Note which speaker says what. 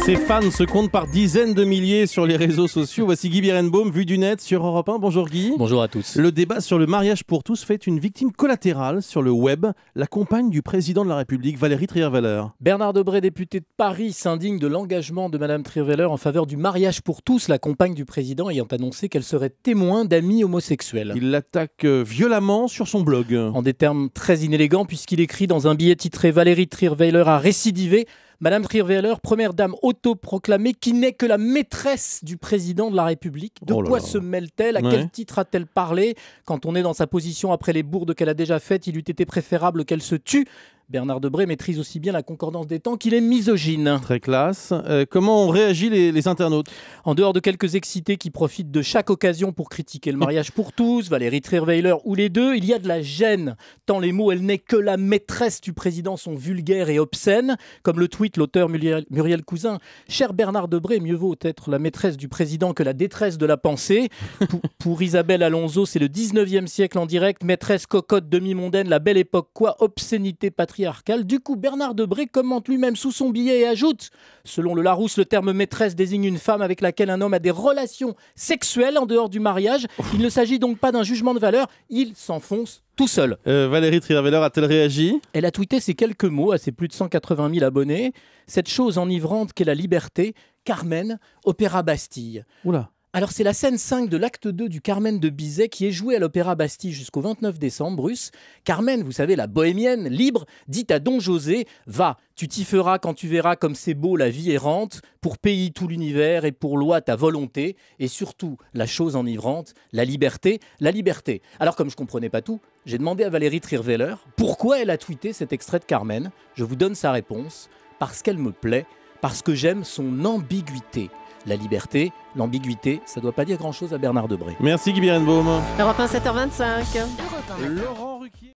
Speaker 1: Ses fans se comptent par dizaines de milliers sur les réseaux sociaux. Voici Guy Birenbaum, Vue du Net sur Europe 1. Bonjour Guy.
Speaker 2: Bonjour à tous.
Speaker 1: Le débat sur le mariage pour tous fait une victime collatérale sur le web, la compagne du président de la République, Valérie Trierweiler.
Speaker 2: Bernard Debré, député de Paris, s'indigne de l'engagement de Madame Trierweiler en faveur du mariage pour tous, la compagne du président ayant annoncé qu'elle serait témoin d'amis homosexuels.
Speaker 1: Il l'attaque violemment sur son blog.
Speaker 2: En des termes très inélégants, puisqu'il écrit dans un billet titré « Valérie Trierweiler a récidivé ». Madame Trierweiler, première dame autoproclamée, qui n'est que la maîtresse du président de la République. De quoi se mêle-t-elle? À quel titre a-t-elle parlé? Quand on est dans sa position après les bourdes qu'elle a déjà faites, il eût été préférable qu'elle se tue. Bernard Debré maîtrise aussi bien la concordance des temps qu'il est misogyne.
Speaker 1: Très classe. Comment ont réagi les internautes?
Speaker 2: En dehors de quelques excités qui profitent de chaque occasion pour critiquer le mariage pour tous, Valérie Trierweiler ou les deux, il y a de la gêne. Tant les mots « elle n'est que la maîtresse du président » sont vulgaires et obscènes. Comme le tweet l'auteur Muriel Cousin. Cher Bernard Debré, mieux vaut être la maîtresse du président que la détresse de la pensée. Pour Isabelle Alonso, c'est le 19e siècle en direct. Maîtresse cocotte demi-mondaine, la belle époque quoi, obscénité patriarcale. Du coup, Bernard Debré commente lui-même sous son billet et ajoute « Selon le Larousse, le terme maîtresse désigne une femme avec laquelle un homme a des relations sexuelles en dehors du mariage. Il ne s'agit donc pas d'un jugement de valeur, il s'enfonce tout seul. »
Speaker 1: Valérie Trierweiler a-t-elle réagi?
Speaker 2: Elle a tweeté ces quelques mots à ses plus de 180 000 abonnés. « Cette chose enivrante qu'est la liberté, Carmen, Opéra Bastille. »
Speaker 1: Oula.
Speaker 2: Alors c'est la scène 5 de l'acte 2 du Carmen de Bizet qui est jouée à l'Opéra Bastille jusqu'au 29 décembre, Bruce. Carmen, vous savez, la bohémienne, libre, dit à Don José « Va, tu t'y feras quand tu verras comme c'est beau la vie errante, pour pays tout l'univers et pour loi ta volonté, et surtout la chose enivrante, la liberté, la liberté. » Alors comme je comprenais pas tout, j'ai demandé à Valérie Trierweiler pourquoi elle a tweeté cet extrait de Carmen. Je vous donne sa réponse. Parce qu'elle me plaît, parce que j'aime son ambiguïté. La liberté, l'ambiguïté, ça doit pas dire grand-chose à Bernard Debré.
Speaker 1: Merci Guy Birenbaum.
Speaker 3: Europe 1, 7h25.
Speaker 1: Laurent Ruquier.